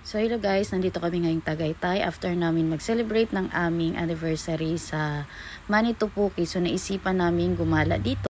So hello guys, nandito kami ngayong Tagaytay after namin mag-celebrate ng aming anniversary sa Manitopuki. So naisipan namin gumala dito.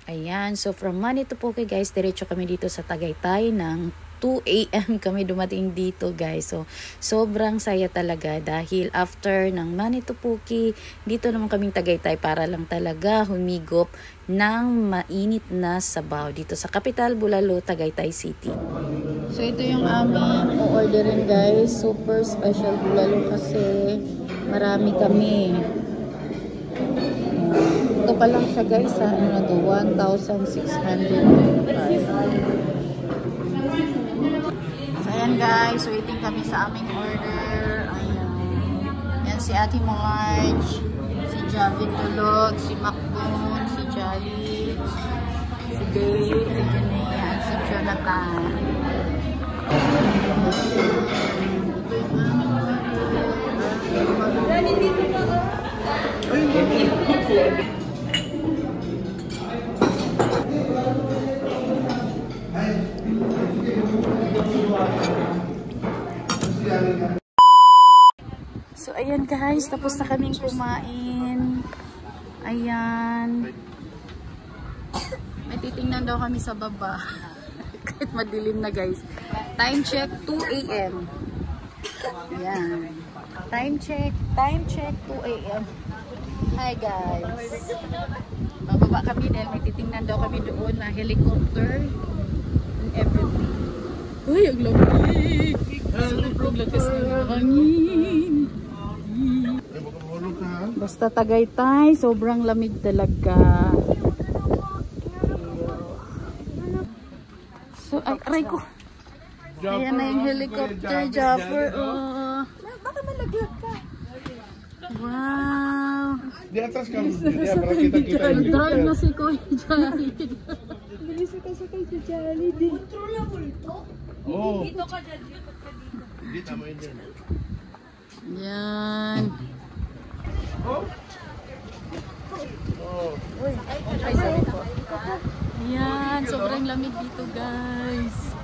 Ayan, so from Manitopuki guys, diretso kami dito sa Tagaytay ng 2 AM kami dumating dito guys. So sobrang saya talaga dahil after ng Manitopuki, dito naman kaming Tagaytay para lang talaga humigop ng mainit na sabaw dito sa Capital Bulalo, Tagaytay City. So ito yung aming o-orderin guys, super special bulalo kasi marami kami. Ito pa lang siya guys, sa ano na to, 1,600. So ayan guys, waiting kami sa aming order. Ayan. Yan si Ate Marge, si Javin Tulog, si Macboon, si Jolly, si Dave, si Janea, si Jonathan. So ayan guys, tapos na kaming kumain. Ayan. May titingnan daw kami sa baba. Kahit madilim na guys. Time check 2 AM. Ayan. Time check 2 AM. Hi guys. Bababa kami dahil may titingnan daw kami doon na helicopter and everything. Uy, ang lamig. Sobrang lakas ng hangin. Basta Tagaytay, sobrang lamig talaga. So, ay, aray ko. Ayan na yung helicopter, Jaffer. Baka malaglag ka. Wow. Di atas ka. Para kita-kita. Drive na si Kuya Jolly. Bilis ka sakay si Jolly. Controllable ito? Oo. Dito ka dyan. Hindi tama yun din. Yan. Oh. Uy, ay sorry po. Yan, sobrang lamig dito guys.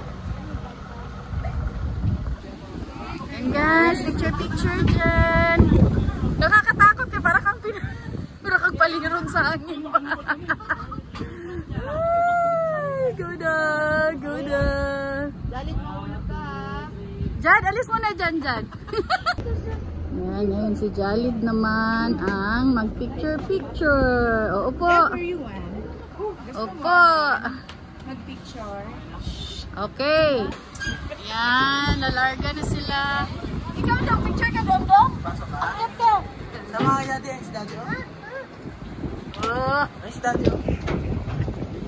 And guys, picture dyan. Nakakatakot ka, para kang paliron sa hangin ba? Ay, go na. Dalit mahulog ka. Jad, alis mo na dyan. Yan, ngayon si Jalid naman ang mag-picture. Oo po. Opo. Mag-picture. Okay. Yan, lalarga na sila. Ikaw daw, picture ka, Dondong? Akit ka. Sama ka dati, ang daddy. Oh. Ang daddy.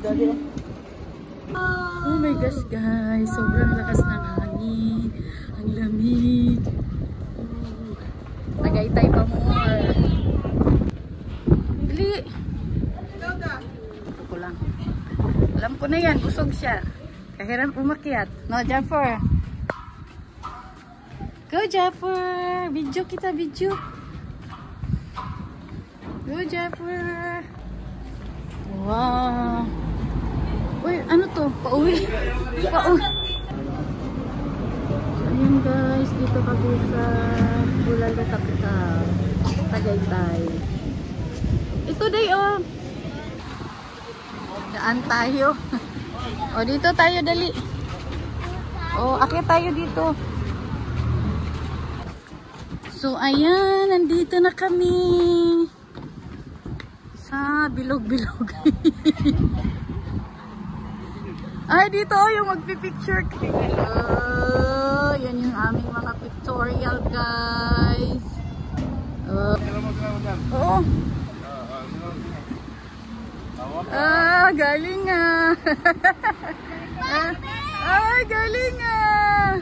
Daddy. Oh my gosh guys, sobrang lakas ng hangin. Ang lamig. Tagaytay pa more. Bili. Ito ko lang. Alam ko na yan, busog siya. Kahiran umakyat. No, Jaffer? Go, Jaffer! Video kita, video. Go, Jaffer! Wow! Uy, ano to? Pauwi. Ayan guys, dito kami sa Bulalo Capital, Tagaytay. Ito day oh. Daan tayo. O dito tayo dali. O akit tayo dito. So ayan, nandito na kami sa bilog-bilog. Ay, dito yung magpipicture. Hello, yan yung aming mga pictorial guys. Oo. Galing ah. Galing ah.